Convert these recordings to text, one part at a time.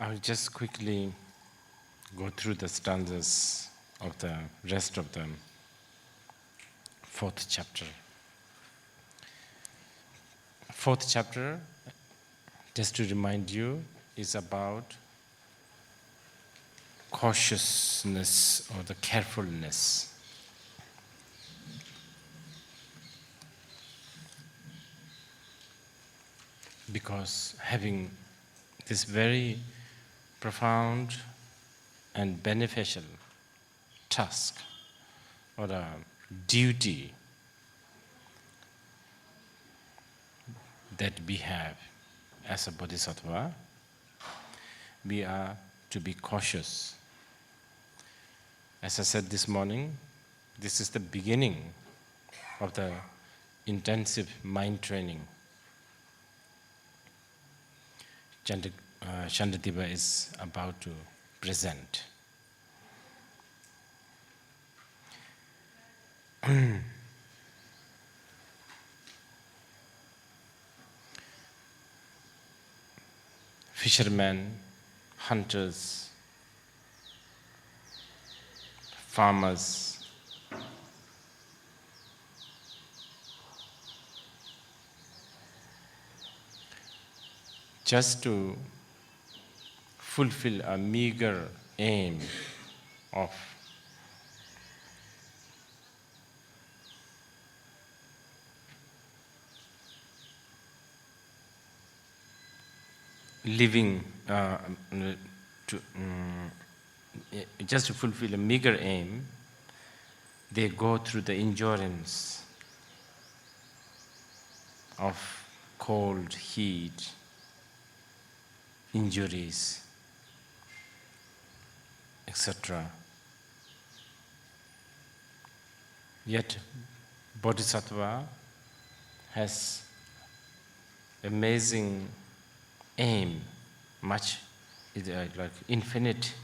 I'll just quickly go through the stanzas of the rest of the fourth chapter. Fourth chapter, just to remind you, is about cautiousness or the carefulness. Because having this very profound and beneficial task or a duty that we have as a bodhisattva, we are to be cautious. As I said this morning, this is the beginning of the intensive mind training. Śāntideva is about to present. Fishermen, hunters, farmers, just to fulfill a meager aim of living, just to fulfill a meager aim, they go through the endurance of cold, heat, injuries, etc. Yet Bodhisattva has amazing aim, much like infinite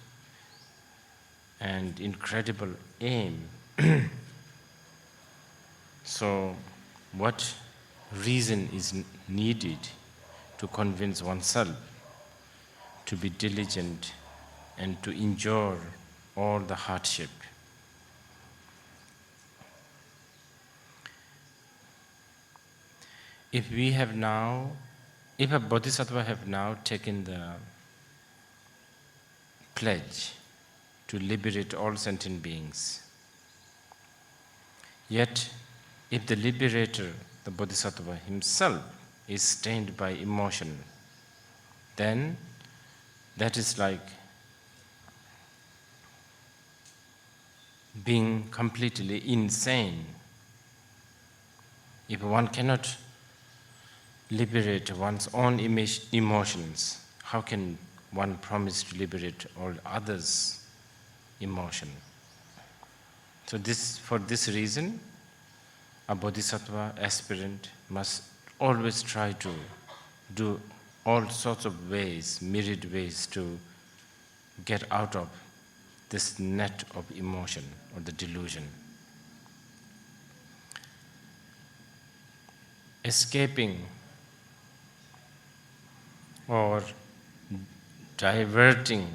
and incredible aim. So what reason is needed to convince oneself to be diligent and to endure all the hardship? If a bodhisattva have now taken the pledge to liberate all sentient beings, yet if the liberator, the bodhisattva himself, is stained by emotion, then that is like being completely insane. If one cannot liberate one's own emotions, how can one promise to liberate all others' emotion? So for this reason, a bodhisattva aspirant must always try to do all sorts of ways, myriad ways, to get out of this net of emotion or the delusion. Escaping or diverting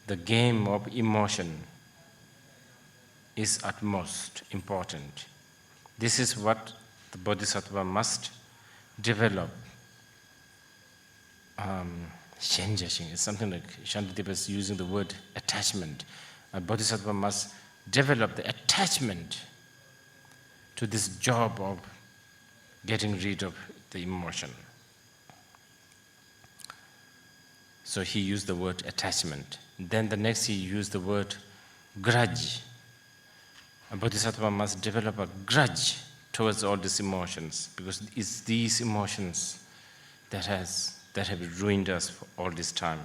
the game of emotion is utmost important. This is what the bodhisattva must develop. Shenjashing is something like Śāntideva is using the word attachment. A bodhisattva must develop the attachment to this job of getting rid of the emotion. So he used the word attachment. Then the next he used the word grudge. A bodhisattva must develop a grudge towards all these emotions, because it's these emotions that have ruined us for all this time.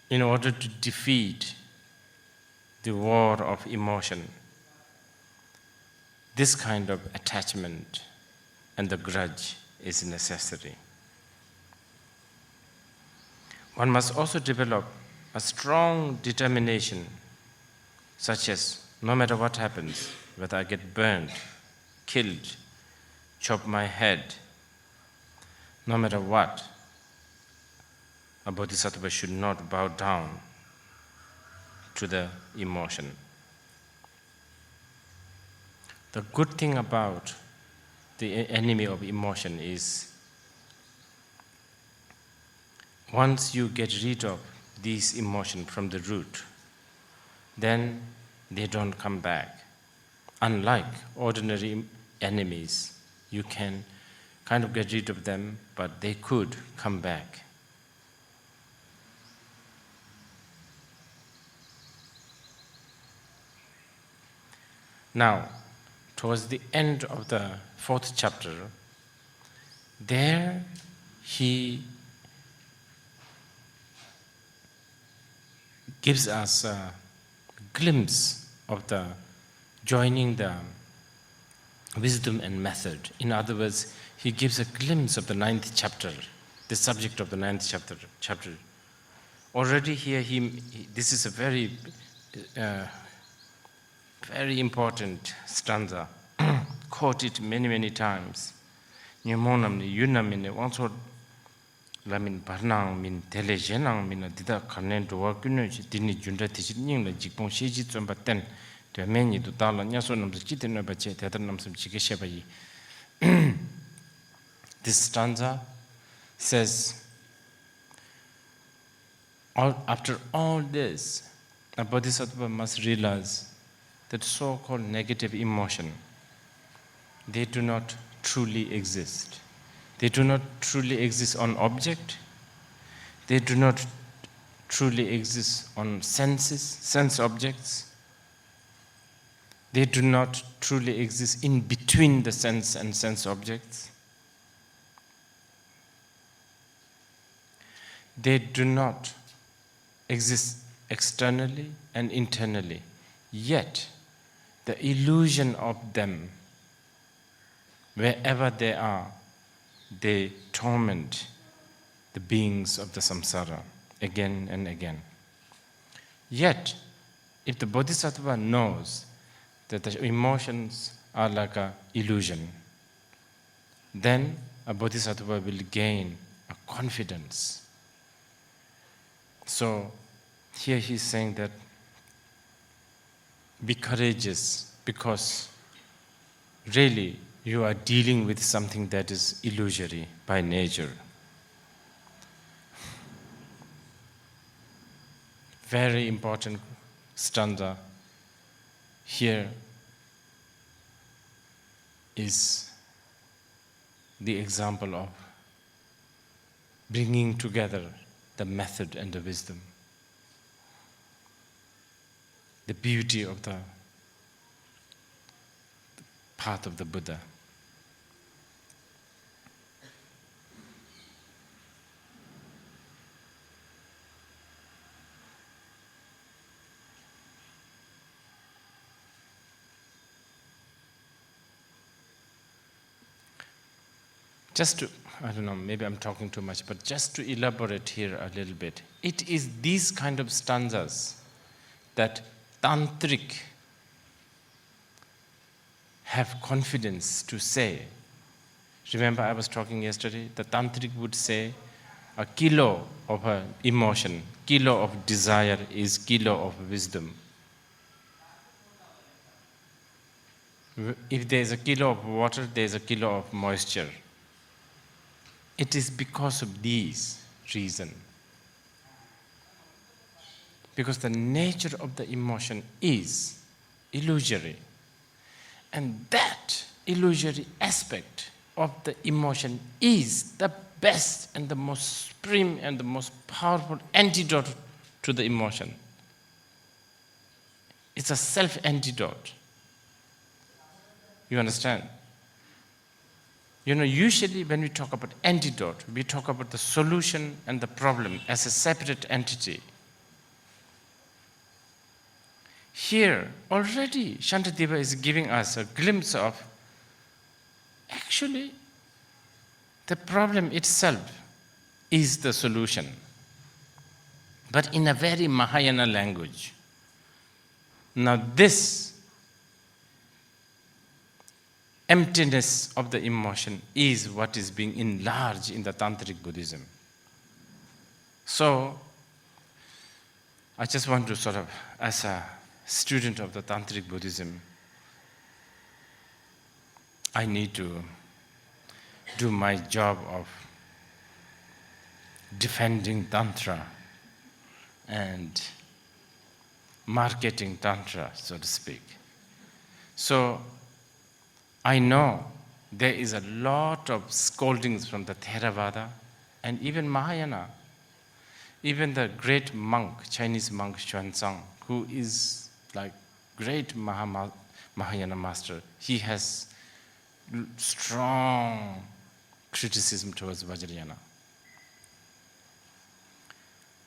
In order to defeat the war of emotion, this kind of attachment and the grudge is necessary. One must also develop a strong determination, such as no matter what happens, whether I get burned, killed, chop my head, no matter what, a bodhisattva should not bow down to the emotion. The good thing about the enemy of emotion is once you get rid of these emotions from the root, then they don't come back. Unlike ordinary enemies, you can kind of get rid of them, but they could come back. Now, towards the end of the 4th chapter, there he gives us a glimpse of the joining the wisdom and method. In other words, he gives a glimpse of the 9th chapter, the subject of the 9th chapter. Already here, this is a very important stanza, quoted many, many times. Nyamonamni, yunamini, wansot lamin barnang min tele jenang min dida karnen duwa kuno dini junda tichit nyingla jikpong sheji tsomba ten te meni du tala nyaso namsa chite no bache teater namsam chike shebayi. This stanza says, after all this, a bodhisattva must realize that so-called negative emotion, they do not truly exist. They do not truly exist on object. They do not truly exist on senses, sense objects. They do not truly exist in between the sense and sense objects. They do not exist externally and internally. Yet, the illusion of them, wherever they are, they torment the beings of the samsara again and again. Yet, if the bodhisattva knows that the emotions are like an illusion, then a bodhisattva will gain a confidence. So, here he's saying that be courageous, because really you are dealing with something that is illusory by nature. Very important stanza here is the example of bringing together the method and the wisdom, the beauty of the path of the Buddha. Just to, I don't know, maybe I'm talking too much, but just to elaborate here a little bit, it is these kind of stanzas that tantric have confidence to say. Remember, I was talking yesterday, the tantric would say a kilo of an emotion, kilo of desire is kilo of wisdom. If there is a kilo of water, there is a kilo of moisture. It is because of these reasons. Because the nature of the emotion is illusory. And that illusory aspect of the emotion is the best and the most supreme and the most powerful antidote to the emotion. It's a self-antidote. You understand? You know, usually when we talk about antidote, we talk about the solution and the problem as a separate entity. Here, already, Śāntideva is giving us a glimpse of, actually, the problem itself is the solution, but in a very Mahayana language. Now this emptiness of the emotion is what is being enlarged in the Tantric Buddhism. So, I just want to sort of, as a student of the Tantric Buddhism, I need to do my job of defending Tantra and marketing Tantra, so to speak. So, I know there is a lot of scoldings from the Theravada and even Mahayana. Even the great monk, Chinese monk Xuanzang, who is like great Mahayana master, he has strong criticism towards Vajrayana.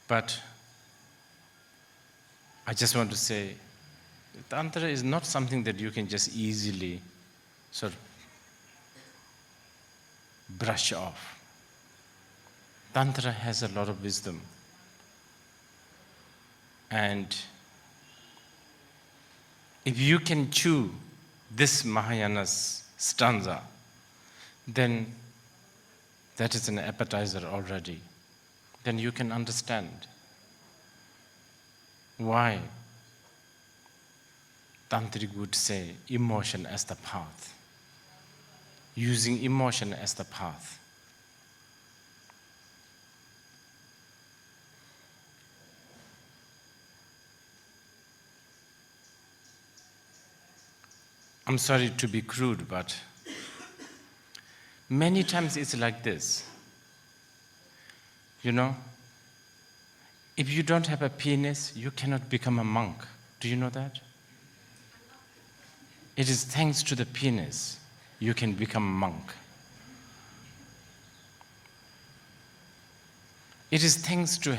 But I just want to say, Tantra is not something that you can just easily sort of brush off. Tantra has a lot of wisdom. And if you can chew this Mahayana's stanza, then that is an appetizer already. Then you can understand why Tantric would say emotion as the path, using emotion as the path. I'm sorry to be crude, but many times it's like this. You know, if you don't have a penis, you cannot become a monk. Do you know that? It is thanks to the penis you can become a monk. It is thanks to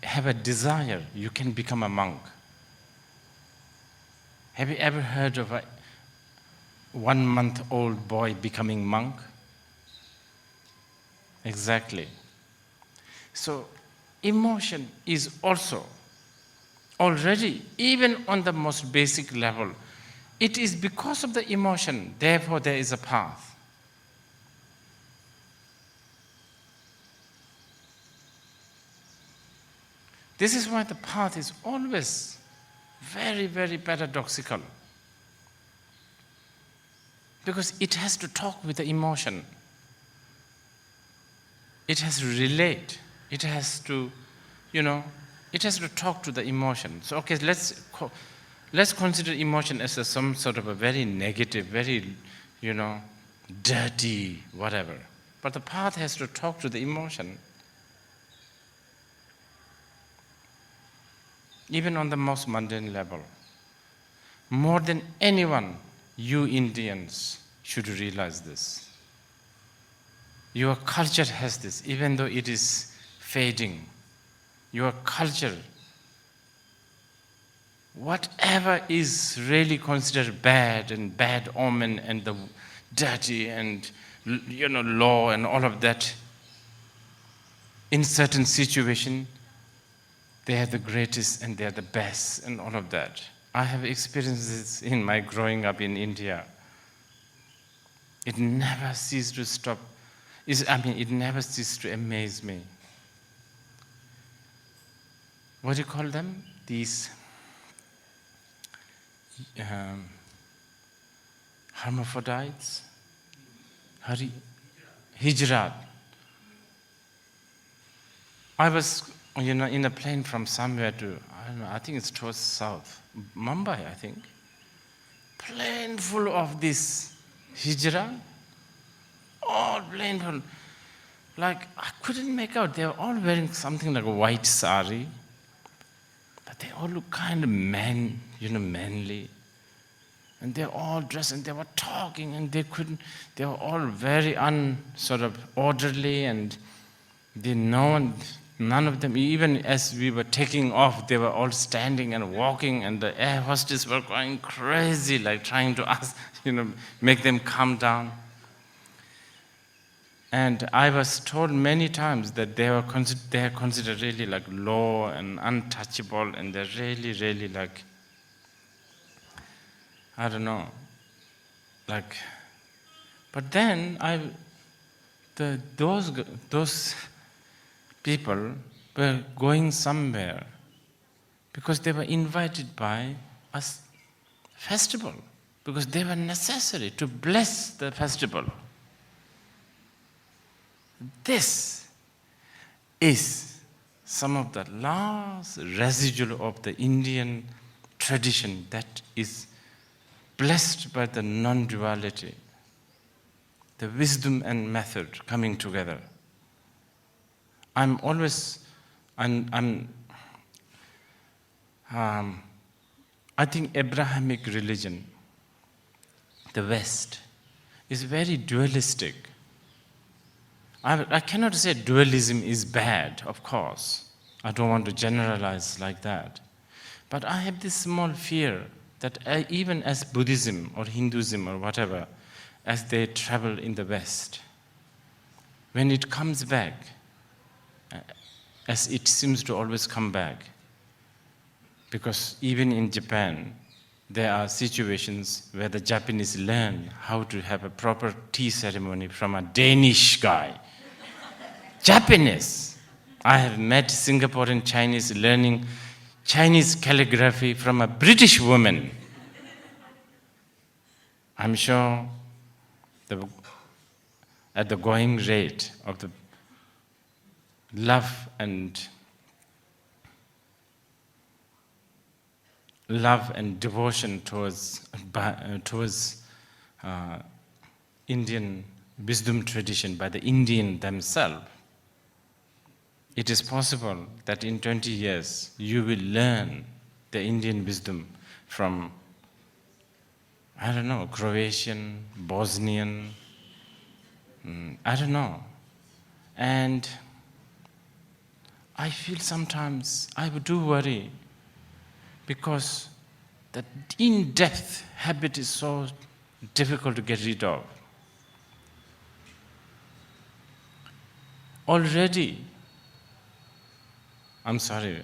have a desire you can become a monk. Have you ever heard of a 1-month-old boy becoming monk? Exactly. So emotion is also already, even on the most basic level, it is because of the emotion, therefore there is a path. This is why the path is always very, very paradoxical. Because it has to talk with the emotion. It has to relate. It has to, it has to talk to the emotion. So, okay, let's consider emotion as some sort of a very negative, very, dirty, whatever. But the path has to talk to the emotion. Even on the most mundane level. More than anyone, you Indians should realize this. Your culture has this, even though it is fading. Your culture, whatever is really considered bad and bad omen and the dirty and law and all of that, in certain situation, they are the greatest and they are the best and all of that. I have experienced this in my growing up in India. It never ceased to stop. It never ceased to amaze me. What do you call them? These hermaphrodites? Hijrat. I was in a plane from somewhere to, I think it's towards south, Mumbai, I think. Plane full of this hijra, all plane full. Like, I couldn't make out. They were all wearing something like a white sari, but they all look kind of manly. And they're all dressed and they were talking and they were all very orderly and none of them, even as we were taking off, they were all standing and walking and the air hostess were going crazy, like trying to ask, make them calm down. And I was told many times that they are considered really like low and untouchable and they're really, really like, I don't know, like But then those people were going somewhere because they were invited by a festival, because they were necessary to bless the festival. This is some of the last residual of the Indian tradition that is blessed by the non-duality, the wisdom and method coming together. I think Abrahamic religion, the West, is very dualistic. I cannot say dualism is bad, of course. I don't want to generalize like that. But I have this small fear that even as Buddhism or Hinduism or whatever, as they travel in the West, when it comes back, as it seems to always come back, because even in Japan, there are situations where the Japanese learn how to have a proper tea ceremony from a Danish guy. Japanese. I have met Singaporean Chinese learning Chinese calligraphy from a British woman. I'm sure at the going rate of the love and devotion towards Indian wisdom tradition by the Indian themselves, it is possible that in 20 years you will learn the Indian wisdom from, I don't know, Croatian, Bosnian, I don't know. And I feel sometimes I do worry, because that in-depth habit is so difficult to get rid of. Already, I'm sorry,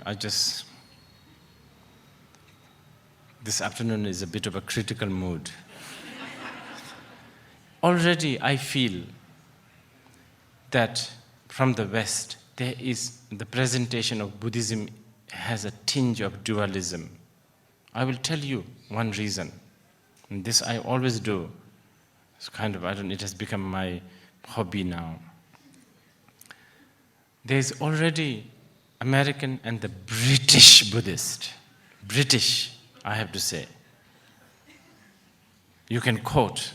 this afternoon is a bit of a critical mood. Already I feel that from the West, there is the presentation of Buddhism has a tinge of dualism. I will tell you one reason. And this I always do. It's kind of, it has become my hobby now. There's already American and the British Buddhist. British, I have to say. You can quote.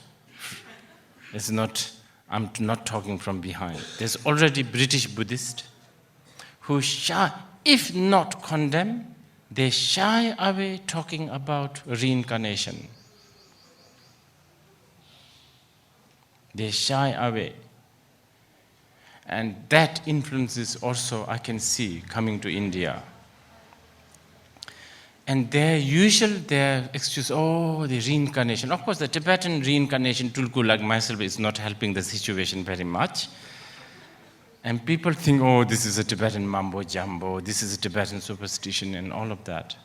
I'm not talking from behind. There's already British Buddhist who if not condemn, they shy away talking about reincarnation. They shy away. And that influences also, I can see, coming to India. And their excuse, the reincarnation. Of course, the Tibetan reincarnation, tulku like myself, is not helping the situation very much. And people think, this is a Tibetan mambo-jumbo, this is a Tibetan superstition, and all of that.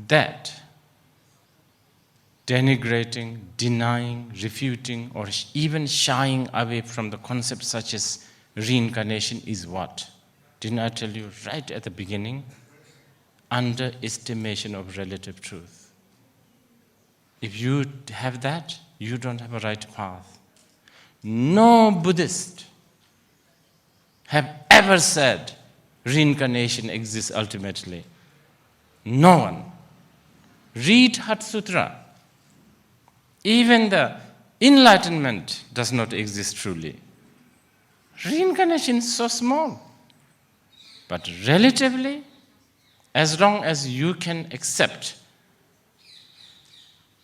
That denigrating, denying, refuting, or even shying away from the concept such as reincarnation is what? Didn't I tell you right at the beginning? Underestimation of relative truth. If you have that, you don't have a right path. No Buddhist have ever said reincarnation exists ultimately. No one. Read Hat Sutra. Even the enlightenment does not exist truly. Reincarnation is so small. But relatively, as long as you can accept,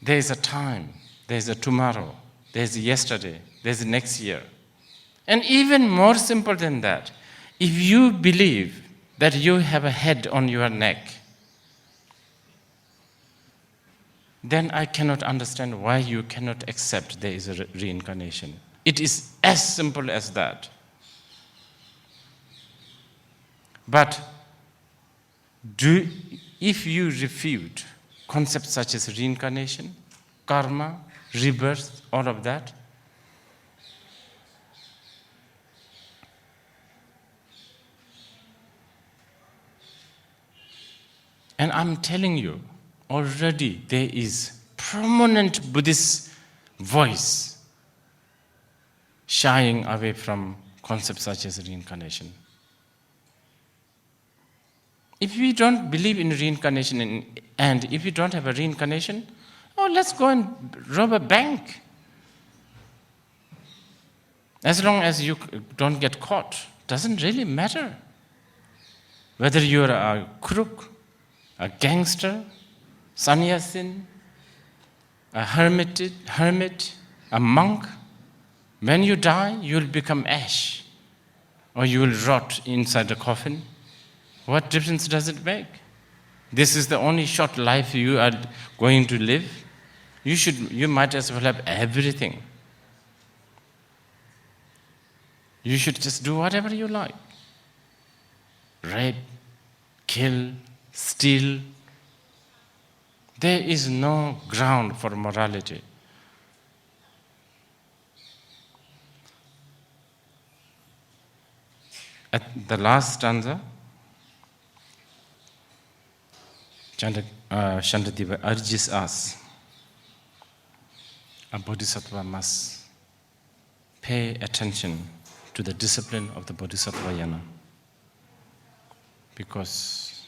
there is a time, there is a tomorrow, there is a yesterday, there is a next year. And even more simple than that, if you believe that you have a head on your neck, then I cannot understand why you cannot accept there is a reincarnation. It is as simple as that. But if you refute concepts such as reincarnation, karma, rebirth, all of that. And I'm telling you, already there is prominent Buddhist voice shying away from concepts such as reincarnation. If we don't believe in reincarnation and if we don't have a reincarnation, let's go and rob a bank. As long as you don't get caught, doesn't really matter. Whether you're a crook, a gangster, sannyasin, a hermit, a monk, when you die, you'll become ash, or you will rot inside a coffin. What difference does it make? This is the only short life you are going to live. You might as well have everything. You should just do whatever you like. Rape, kill, steal. There is no ground for morality. At the last stanza, Śāntideva urges us, a bodhisattva must pay attention to the discipline of the bodhisattva yana. Because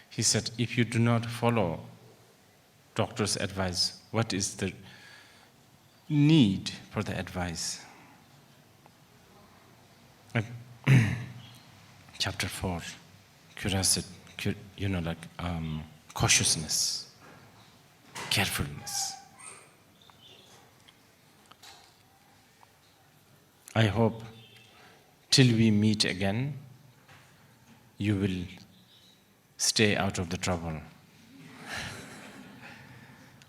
he said, if you do not follow doctor's advice, what is the need for the advice? Chapter 4, curiosity, cautiousness, carefulness. I hope till we meet again, you will stay out of the trouble.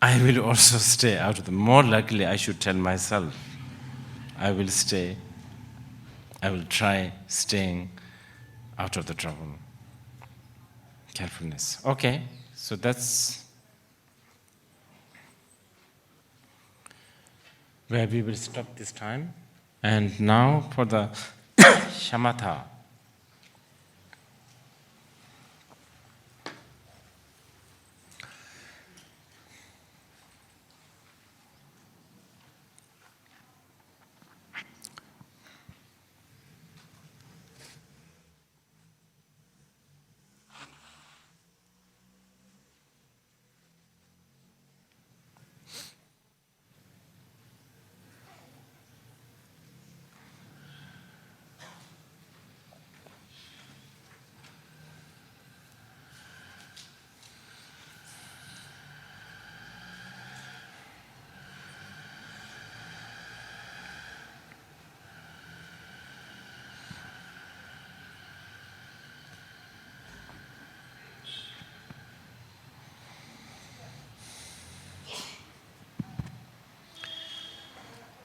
I will also stay out of the, more likely I should tell myself, I will try staying out of the trouble. Carefulness. Okay, so that's where we will stop this time. And now for the shamatha.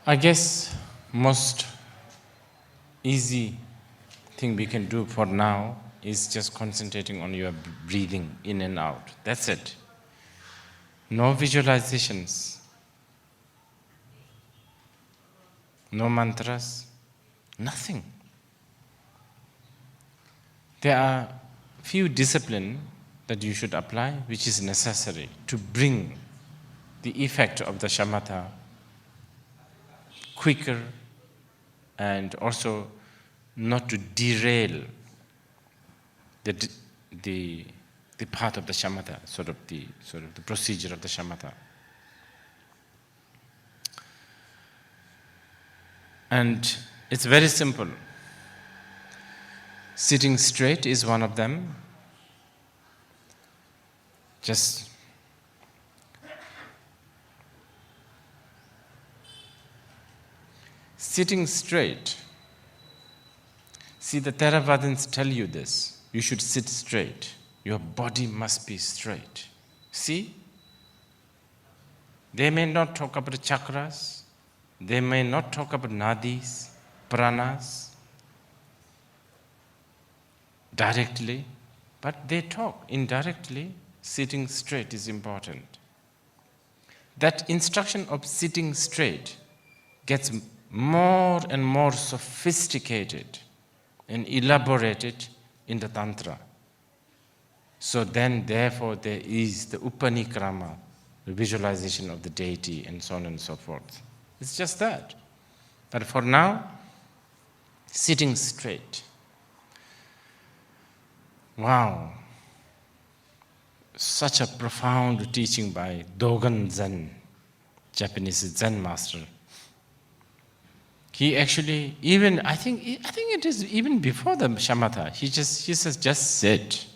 I guess most easy thing we can do for now is just concentrating on your breathing in and out. That's it. No visualizations, no mantras, nothing. There are few disciplines that you should apply which is necessary to bring the effect of the shamatha quicker and also not to derail the path of the shamatha, sort of the procedure of the shamatha. And it's very simple. Sitting straight is one of them. Just sitting straight. See, the Theravadins tell you this. You should sit straight. Your body must be straight. See? They may not talk about chakras. They may not talk about nadis, pranas directly, but they talk indirectly. Sitting straight is important. that instruction of sitting straight gets more and more sophisticated and elaborated in the Tantra. So then, therefore, there is the Upanikrama, the visualization of the deity, and so on and so forth. It's just that. But for now, sitting straight. Wow. Such a profound teaching by Dogen Zen, Japanese Zen master. He actually, even, I think it is even before the shamatha, he says, just sit.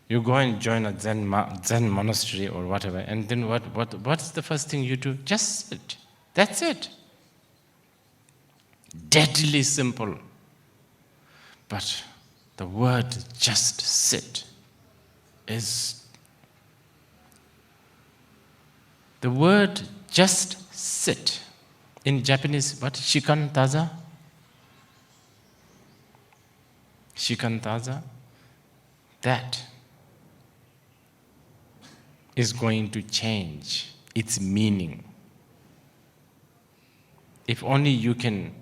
You go and join a Zen monastery or whatever, and then what's the first thing you do? Just sit. That's it. Deadly simple. But the word just sit is, the word just sit, in Japanese, what? Shikantaza? Shikantaza? That is going to change its meaning. If only you can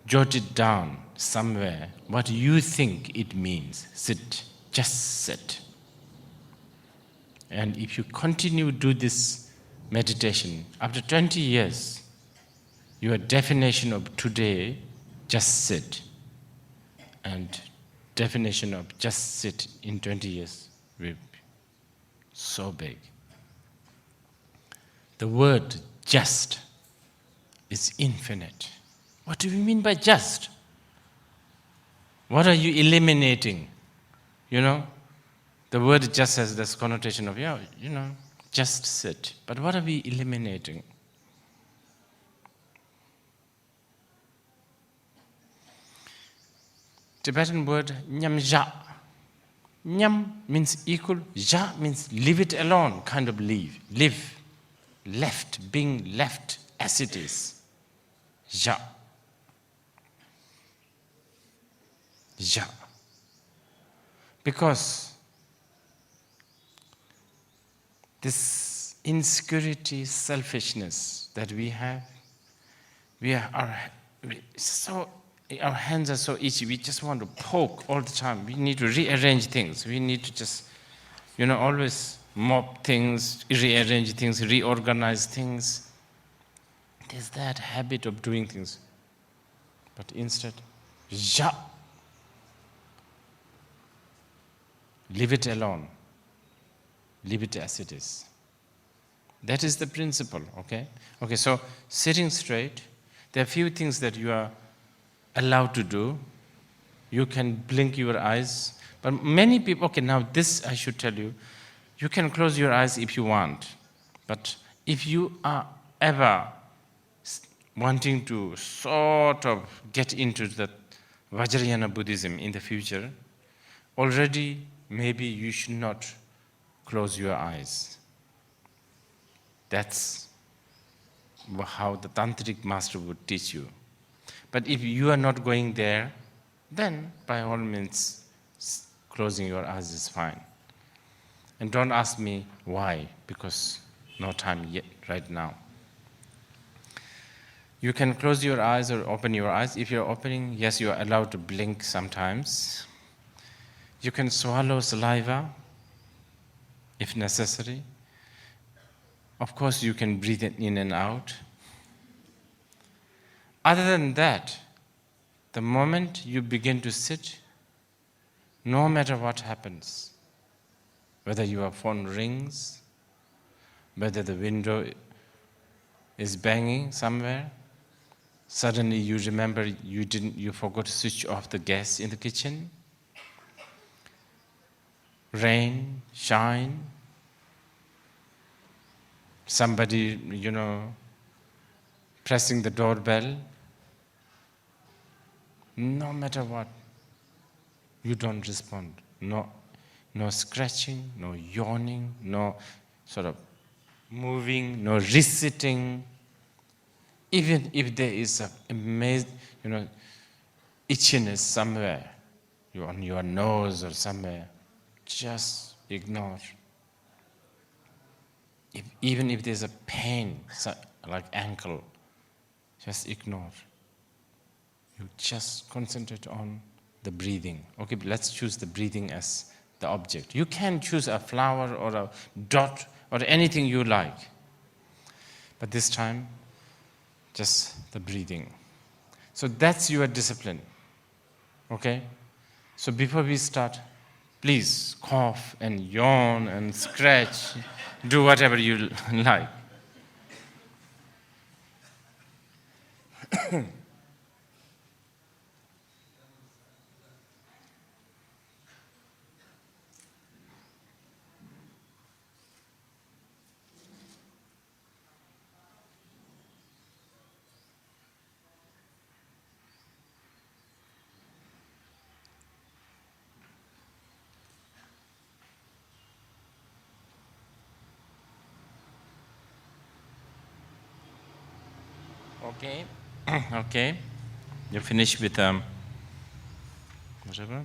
jot it down somewhere, what you think it means. Sit, just sit. And if you continue to do this meditation, after 20 years, your definition of today, just sit, and definition of just sit in 20 years will be so big. The word just is infinite. What do we mean by just? What are you eliminating? The word just has this connotation of, just sit. But what are we eliminating? Tibetan word nyamja. Nyam means equal, ja means leave it alone, kind of live, left, being left as it is. Ja. Ja. Because this insecurity, selfishness that we have, our hands are so itchy, we just want to poke all the time. We need to rearrange things. We need to just, always mop things, rearrange things, reorganize things. There's that habit of doing things. But instead, ja. Leave it alone. Leave it as it is. That is the principle, okay? Okay, so sitting straight, there are few things that you are allowed to do. You can blink your eyes. But many people, okay, now this I should tell you, you can close your eyes if you want. But if you are ever wanting to sort of get into the Vajrayana Buddhism in the future, already maybe you should not close your eyes. That's how the tantric master would teach you. But if you are not going there, then by all means, closing your eyes is fine. And don't ask me why, because no time yet, right now. You can close your eyes or open your eyes. If you're opening, yes, you are allowed to blink sometimes. You can swallow saliva if necessary. Of course, you can breathe it in and out. Other than that, the moment you begin to sit, no matter what happens, whether your phone rings, whether the window is banging somewhere, suddenly you remember you forgot to switch off the gas in the kitchen, rain, shine, somebody, pressing the doorbell, no matter what, you don't respond. No scratching, no yawning, no sort of moving, no resitting. Even if there is itchiness somewhere, on your nose or somewhere, just ignore. Even if there's a pain, like ankle, just ignore. You just concentrate on the breathing. Okay, let's choose the breathing as the object. You can choose a flower or a dot or anything you like. But this time, just the breathing. So that's your discipline. Okay? So before we start, please cough and yawn and scratch. Do whatever you like. Okay? Okay? You finish with whatever?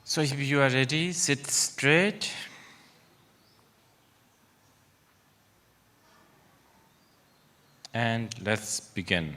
So if you are ready, sit straight. And let's begin.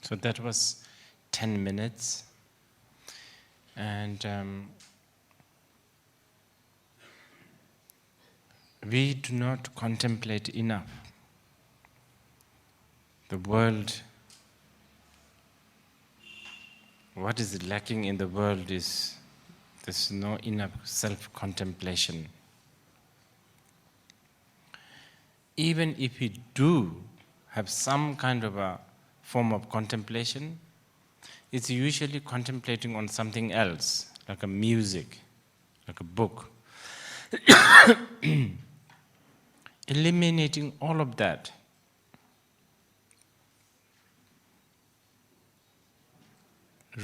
So that was 10 minutes. And we do not contemplate enough. The world, what is lacking in the world is there's no enough self-contemplation. Even if we do have some kind of a form of contemplation, it's usually contemplating on something else, like a music, like a book. Eliminating all of that.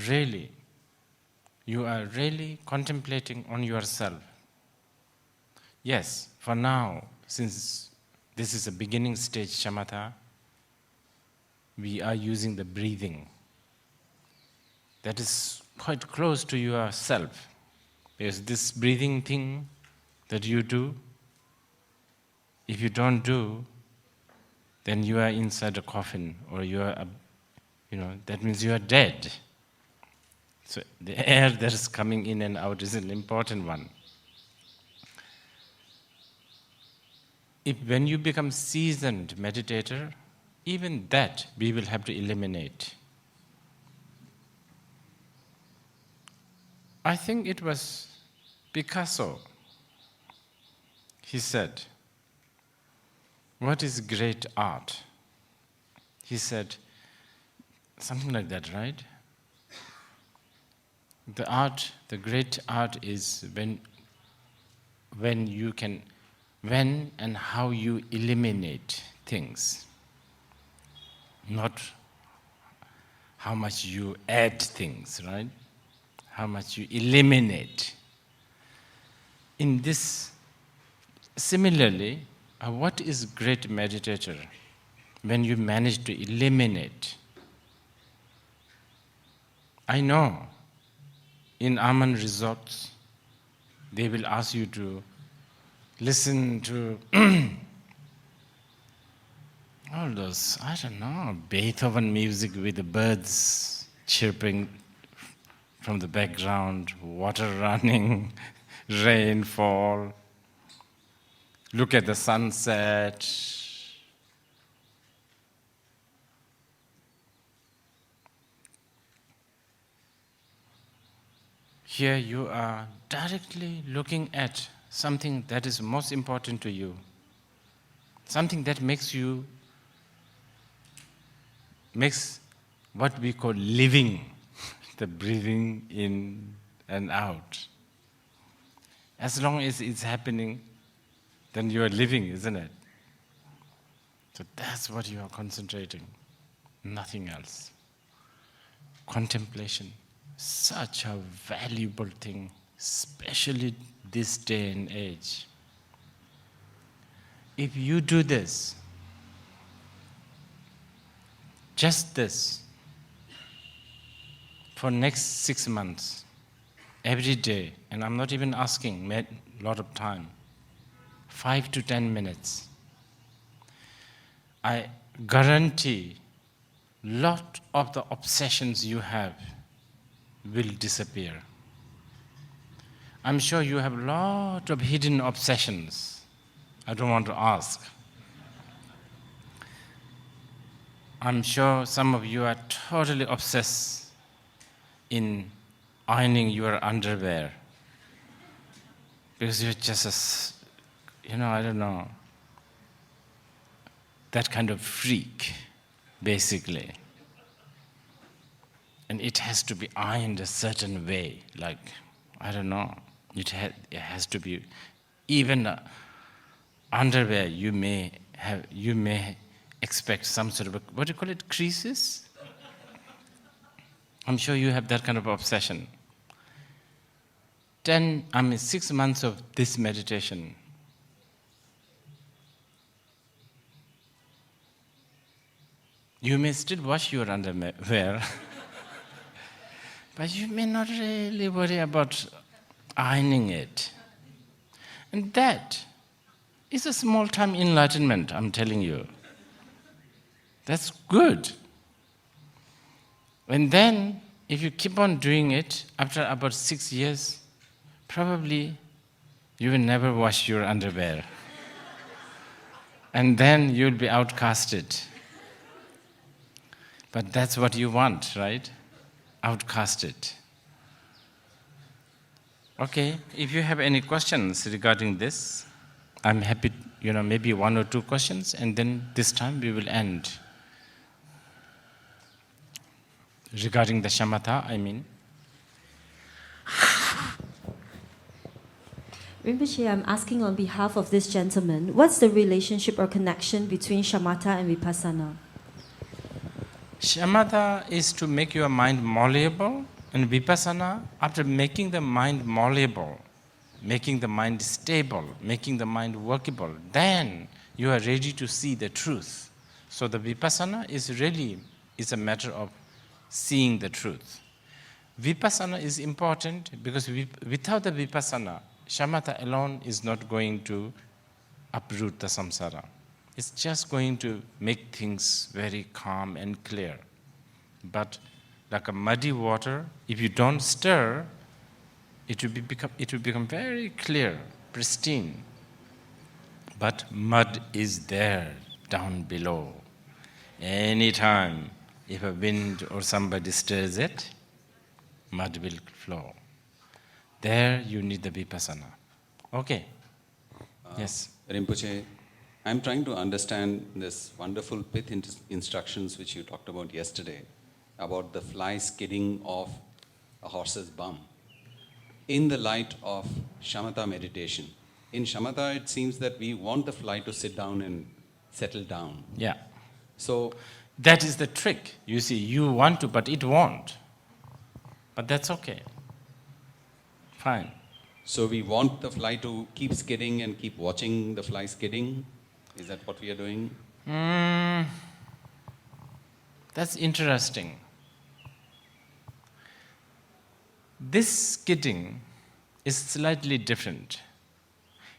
Really, you are really contemplating on yourself. Yes, for now, since this is a beginning stage shamatha, we are using the breathing. That is quite close to yourself. Because this breathing thing that you do, if you don't do, then you are inside a coffin, or you are, that means you are dead. So the air that is coming in and out is an important one. When you become seasoned meditator, even that we will have to eliminate. I think it was Picasso. He said, "What is great art?" He said, something like that, right? The great art is when and how you eliminate things, not how much you add things, right? How much you eliminate. In this, similarly, what is great meditator? When you manage to eliminate. I know, in Aman resorts, they will ask you to listen to all those, Beethoven music with the birds chirping from the background, water running, rainfall. Look at the sunset. Here you are directly looking at something that is most important to you, something that makes what we call living, the breathing in and out. As long as it's happening, then you are living, isn't it? So that's what you are concentrating, nothing else. Contemplation, such a valuable thing, especially this day and age. If you do this, just this, for next 6 months, every day, and I'm not even asking a lot of time, 5 to 10 minutes, I guarantee lot of the obsessions you have will disappear. I'm sure you have a lot of hidden obsessions. I don't want to ask. I'm sure some of you are totally obsessed in ironing your underwear. Because you're just that kind of freak, basically. And it has to be ironed a certain way, it has to be, even underwear you may expect some sort of, what do you call it, creases? I'm sure you have that kind of obsession. 6 months of this meditation, you may still wash your underwear, but you may not really worry about ironing it. And that is a small-time enlightenment, I'm telling you. That's good. And then, if you keep on doing it, after about 6 years, probably you will never wash your underwear. And then you'll be outcasted. But that's what you want, right? Outcasted. Okay, if you have any questions regarding this, I'm happy, maybe 1 or 2 questions, and then this time we will end. Regarding the shamatha, I mean. Rinpoche, I'm asking on behalf of this gentleman, what's the relationship or connection between shamatha and vipassana? Shamatha is to make your mind malleable, and vipassana, after making the mind malleable, making the mind stable, making the mind workable, then you are ready to see the truth. So the vipassana is a matter of seeing the truth. Vipassana is important because without the vipassana, shamatha alone is not going to uproot the samsara. It's just going to make things very calm and clear. But like a muddy water, if you don't stir, it will become very clear, pristine. But mud is there down below. Anytime if a wind or somebody stirs it, mud will flow. There you need the vipassana. Okay. Yes. Rinpoche, I'm trying to understand this wonderful pith instructions which you talked about yesterday, about the fly skidding off a horse's bum, in the light of shamatha meditation. In shamatha, it seems that we want the fly to sit down and settle down. Yeah. So that is the trick. You see, you want to, but it won't. But that's okay. Fine. So we want the fly to keep skidding and keep watching the fly skidding? Is that what we are doing? That's interesting. This skidding is slightly different.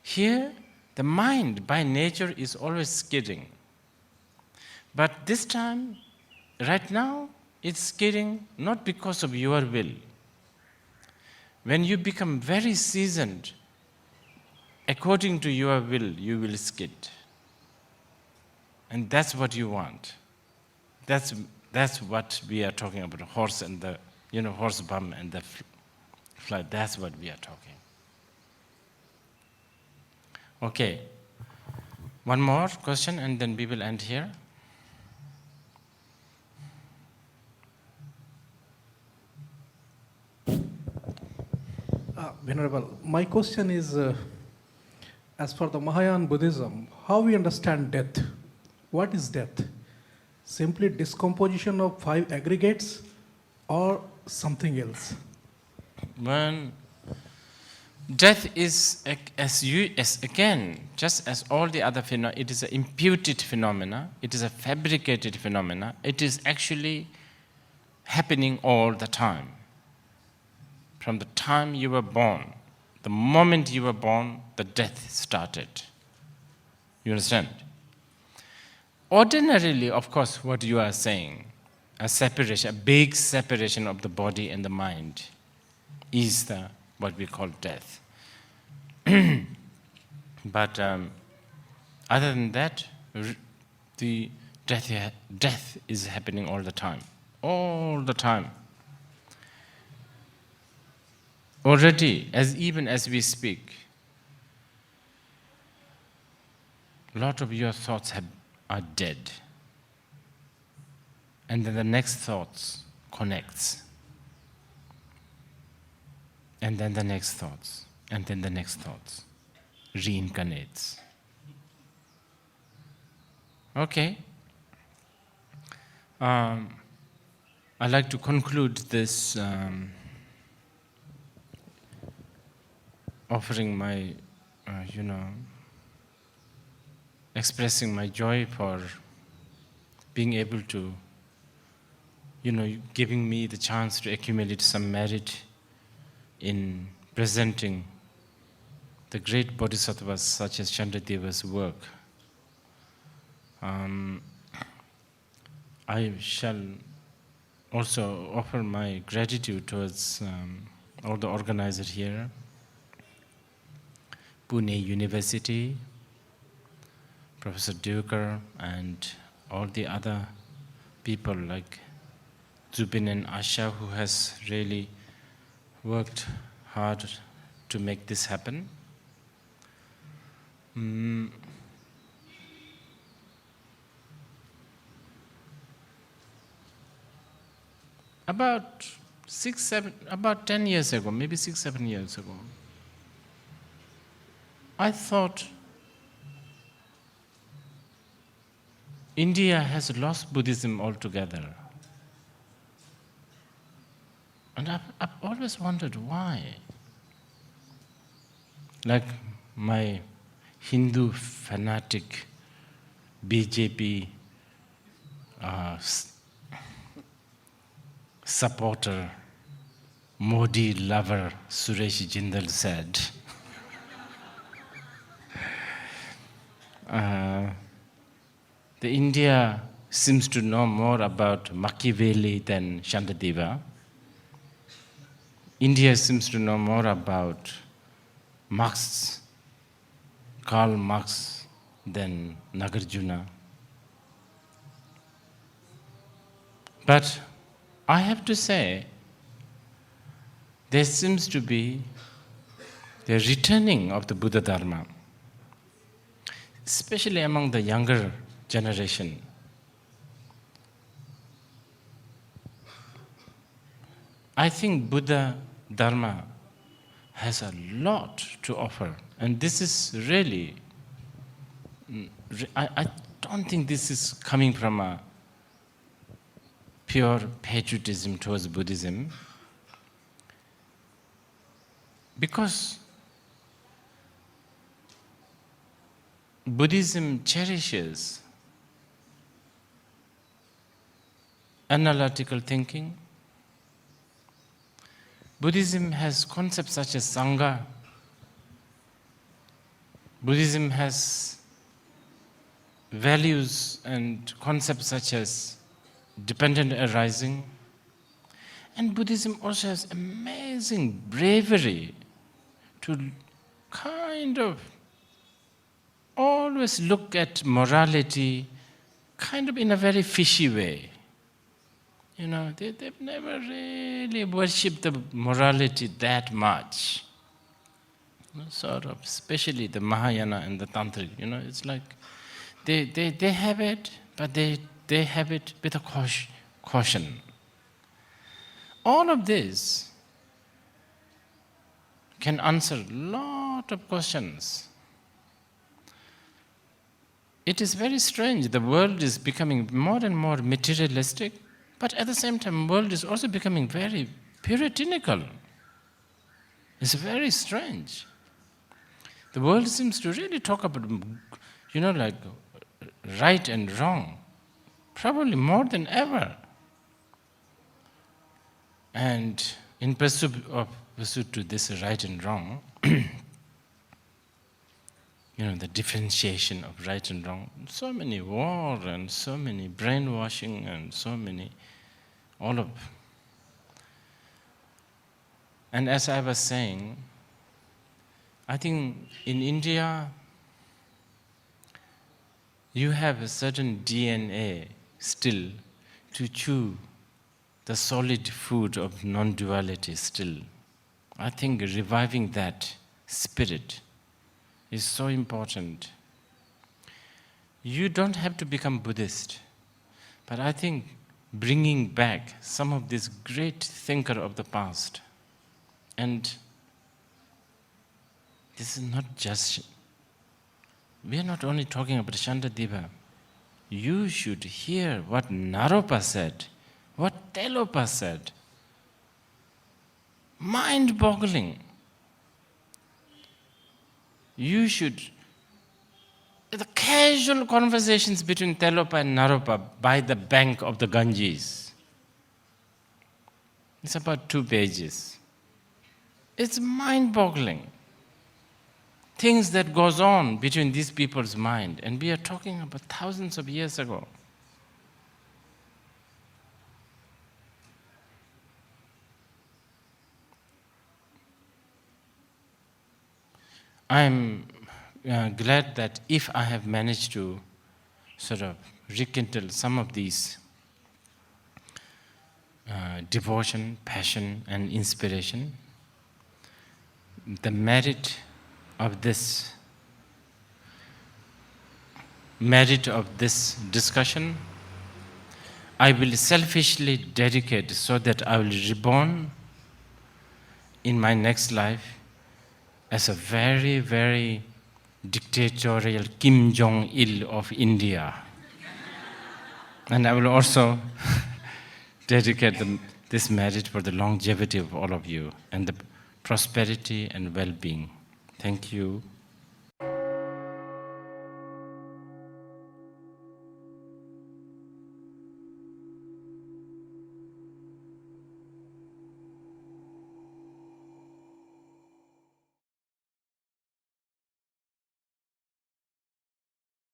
Here, the mind by nature is always skidding. But this time, right now, it's skidding not because of your will. When you become very seasoned, according to your will, you will skid. And that's what you want. That's what we are talking about, horse and the, horse bum and the fly. That's what we are talking. Okay. One more question and then we will end here. Venerable, my question is, as for the Mahayana Buddhism, how we understand death? What is death? Simply discomposition of 5 aggregates or something else? When death is, again, just as all the other phenomena, it is an imputed phenomena, it is a fabricated phenomena, it is actually happening all the time. From the time you were born, the moment you were born, the death started. You understand? Ordinarily, of course, what you are saying, a separation, a big separation of the body and the mind, is what we call death. But other than that, the death is happening all the time. All the time. Already, even as we speak, a lot of your thoughts are dead. And then the next thoughts connects. And then the next thoughts. And then the next thoughts reincarnates. Okay. I'd like to conclude this offering my, expressing my joy for being able to, giving me the chance to accumulate some merit in presenting the great bodhisattvas such as Śāntideva's work. I shall also offer my gratitude towards all the organizers here, Pune University, Professor Duker, and all the other people like Zubin and Asha, who has really worked hard to make this happen. About 10 years ago, maybe 6-7 years ago, I thought India has lost Buddhism altogether. And I've always wondered why. Like my Hindu fanatic BJP supporter, Modi lover Suresh Jindal said, the India seems to know more about Machiavelli than Śāntideva. India seems to know more about Karl Marx than Nagarjuna. But I have to say, there seems to be the returning of the Buddha Dharma, especially among the younger generation. I think Buddha Dharma has a lot to offer, and this is really, I don't think this is coming from a pure patriotism towards Buddhism, because Buddhism cherishes analytical thinking. Buddhism has concepts such as Sangha. Buddhism has values and concepts such as dependent arising. And Buddhism also has amazing bravery to kind of always look at morality kind of in a very fishy way. You know, they've never really worshipped the morality that much. You know, sort of, especially the Mahayana and the Tantric, you know, it's like they have it, but they have it with a caution. All of this can answer a lot of questions. It is very strange. The world is becoming more and more materialistic, but at the same time, the world is also becoming very puritanical. It's very strange. The world seems to really talk about, you know, like right and wrong, probably more than ever. And in pursuit to this right and wrong, you know, the differentiation of right and wrong, so many war and so many brainwashing and so many, all of. And as I was saying, I think in India, you have a certain DNA still to chew the solid food of non-duality still. I think reviving that spirit is so important. You don't have to become Buddhist, but I think bringing back some of this great thinker of the past, and this is not just, we are not only talking about Śāntideva. You should hear what Naropa said, what Telopa said. Mind-boggling. You should, the casual conversations between Telopa and Naropa by the bank of the Ganges. It's about 2 pages. It's mind-boggling. Things that goes on between these people's mind, and we are talking about thousands of years ago. I'm glad that if I have managed to sort of rekindle some of these devotion, passion, and inspiration, the merit of this discussion, I will selfishly dedicate so that I will reborn in my next life as a very, very dictatorial Kim Jong-il of India. And I will also dedicate this merit for the longevity of all of you and the prosperity and well-being. Thank you.